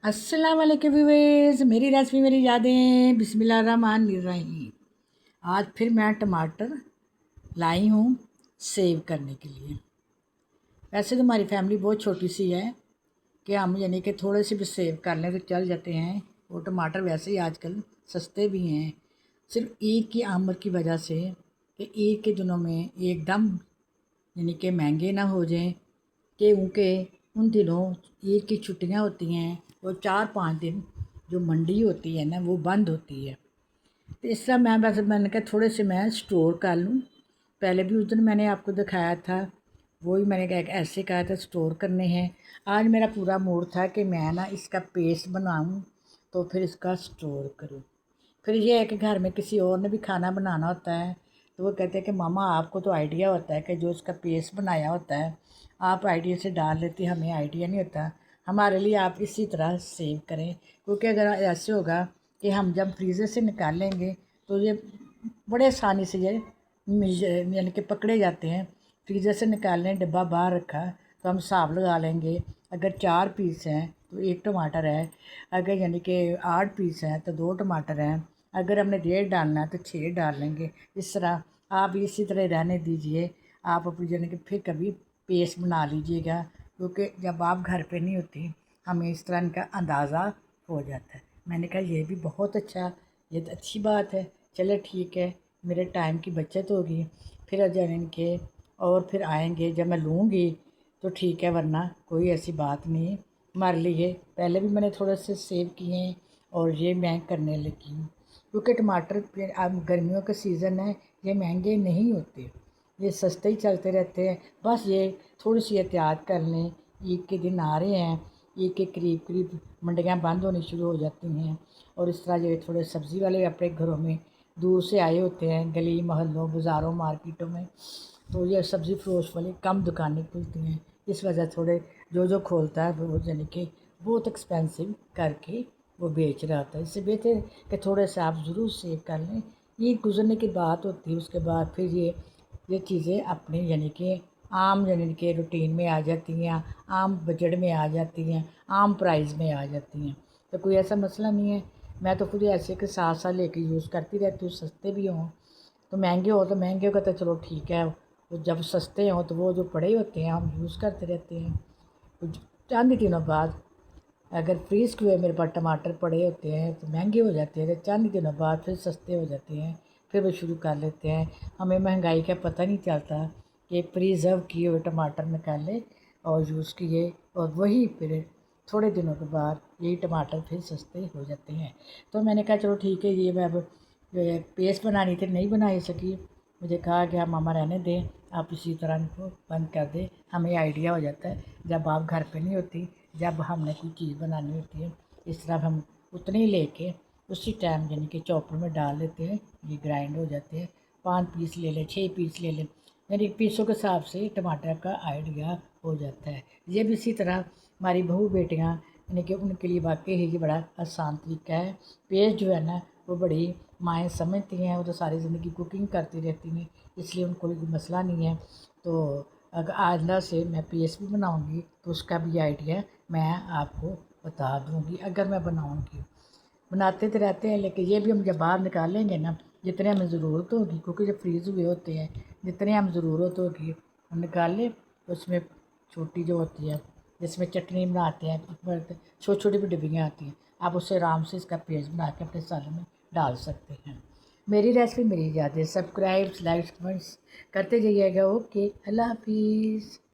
अस्सलाम वालेकुम व्यूअर्स, मेरी रेसिपी मेरी यादें बिस्मिल्लाहिर्रहमानिर्रहीम। आज फिर मैं टमाटर लाई हूँ सेव करने के लिए। वैसे तो हमारी फैमिली बहुत छोटी सी है कि हम यानी कि थोड़े से भी सेव कर लें तो चल जाते हैं। वो टमाटर वैसे ही आजकल सस्ते भी हैं, सिर्फ ईद की आमद की वजह से कि ईद के दिनों में एकदम यानी कि महंगे ना हो जाएं, कि उनके उन दिनों ईद की छुट्टियां होती हैं, वो 4-5 दिन जो मंडी होती है ना वो बंद होती है। तो इस तरह मैंने कहा थोड़े से मैं स्टोर कर लूँ। पहले भी उस दिन मैंने आपको दिखाया था, वही मैंने कहा ऐसे कहा था स्टोर करने हैं। आज मेरा पूरा मूड था कि मैं ना इसका पेस्ट बनाऊँ तो फिर इसका स्टोर करूँ। फिर ये है कि घर में किसी और ने भी खाना बनाना होता है तो वो कहते हैं कि मामा आपको तो आइडिया होता है कि जो इसका पेस्ट बनाया होता है आप आइडिया से डाल लेती, हमें आइडिया नहीं होता। हमारे लिए आप इसी तरह सेव करें, क्योंकि अगर ऐसे होगा कि हम जब फ्रीज़र से निकालेंगे तो ये बड़े आसानी से ये यानी कि पकड़े जाते हैं। फ्रीज़र से निकालने डिब्बा बाहर रखा तो हम हिसाब लगा लेंगे, अगर 4 पीस हैं तो 1 टमाटर है, अगर यानी कि 8 पीस हैं तो 2 टमाटर हैं, अगर हमने 1.5 डालना है तो 6 डाल लेंगे। इस तरह आप इसी तरह रहने दीजिए। आप अपनी यानी कि फिर कभी पेस्ट बना लीजिएगा, क्योंकि जब आप घर पे नहीं होती हमें इस तरह इनका अंदाज़ा हो जाता है। मैंने कहा ये भी बहुत अच्छा, ये तो अच्छी बात है। चलो ठीक है, मेरे टाइम की बचत होगी। फिर जब के और फिर आएंगे जब मैं लूँगी तो ठीक है, वरना कोई ऐसी बात नहीं। हमारे लिए पहले भी मैंने थोड़े से सेव किए हैं और ये मैं करने लगी हूँ, क्योंकि टमाटर अब गर्मियों का सीज़न है, ये महंगे नहीं होते, ये सस्ते ही चलते रहते हैं। बस ये थोड़ी सी एहतियात कर लें। ईद के दिन आ रहे हैं, ईद के करीब करीब मंडियाँ बंद होनी शुरू हो जाती हैं और इस तरह ये थोड़े सब्ज़ी वाले अपने घरों में दूर से आए होते हैं, गली मोहल्लों बाज़ारों मार्केटों में, तो ये सब्ज़ी फरोश वाली कम दुकानें खुलती हैं। इस वजह थोड़े जो जो खोलता है वो यानी कि बहुत एक्सपेंसिव करके वो बेच रहा होता है। इससे बेहतर कि थोड़े से आप ज़रूर सेव कर लें। ईद गुज़रने की बात होती है, उसके बाद फिर ये चीज़ें अपने यानी कि आम यानी कि रूटीन में आ जाती हैं, आम बजट में आ जाती हैं, आम प्राइस में आ जाती हैं। तो कोई ऐसा मसला नहीं है। मैं तो खुद ऐसे के साथ साथ लेके यूज़ करती रहती हूँ, सस्ते भी हों तो महंगे हो तो महंगे का तो चलो ठीक है, वो जब सस्ते हों तो वो जो पड़े होते हैं हम यूज़ करते रहते हैं। कुछ चंद दिनों बाद अगर फ्रीज़ किए हुए मेरे पास टमाटर पड़े होते हैं तो महंगे हो जाते हैं, चंद दिनों बाद फिर सस्ते हो जाते हैं, फिर वो शुरू कर लेते हैं। हमें महंगाई का पता नहीं चलता कि प्रिजर्व किए हुए टमाटर निकाले और यूज़ किए और वही फिर थोड़े दिनों के बाद यही टमाटर फिर सस्ते हो जाते हैं। तो मैंने कहा चलो ठीक है, ये मैं अब पेस्ट बनानी थी नहीं बना सकी। मुझे कहा कि आप मामा रहने दें, आप इसी तरह इनको बंद कर दें, हमें आइडिया हो जाता है जब आप घर पे नहीं होती, जब हमने कोई चीज़ बनानी होती है। इस तरह हम उतने ही लेके उसी टाइम यानी कि चॉपर में डाल लेते हैं, ये ग्राइंड हो जाते हैं। 5 पीस ले लें, 6 पीस ले लें, यानी पीसों के हिसाब से टमाटर का आइडिया हो जाता है। ये भी इसी तरह हमारी बहू बेटियाँ यानी कि उनके लिए वाकई ही ये बड़ा आसान तरीका है। पेस्ट जो है ना वो बड़ी माएँ समझती हैं, वो तो सारी ज़िंदगी कुकिंग करती रहती हैं, इसलिए उनको कोई मसला नहीं है। तो अगर आइंदा से मैं पेस्ट भी बनाऊँगी तो उसका भी आइडिया मैं आपको बता दूँगी अगर मैं बनाऊँगी। बनाते तो रहते हैं, लेकिन ये भी हम जब बाहर निकालेंगे ना, जितने हमें ज़रूरत होगी, क्योंकि जब फ्रीज़ हुए होते हैं, जितने हम ज़रूरत होगी हम निकाल लें। उसमें छोटी जो होती है जिसमें चटनी बनाते हैं, छोटी छोटी भी डिब्बियाँ आती हैं, आप उससे आराम से इसका पेस्ट बना के अपने सालन में डाल सकते हैं। मेरी रेसिपी मेरी यादें, सब्सक्राइब लाइक कमेंट्स करते जाइएगा। ओके, अल्लाह हाफिज़।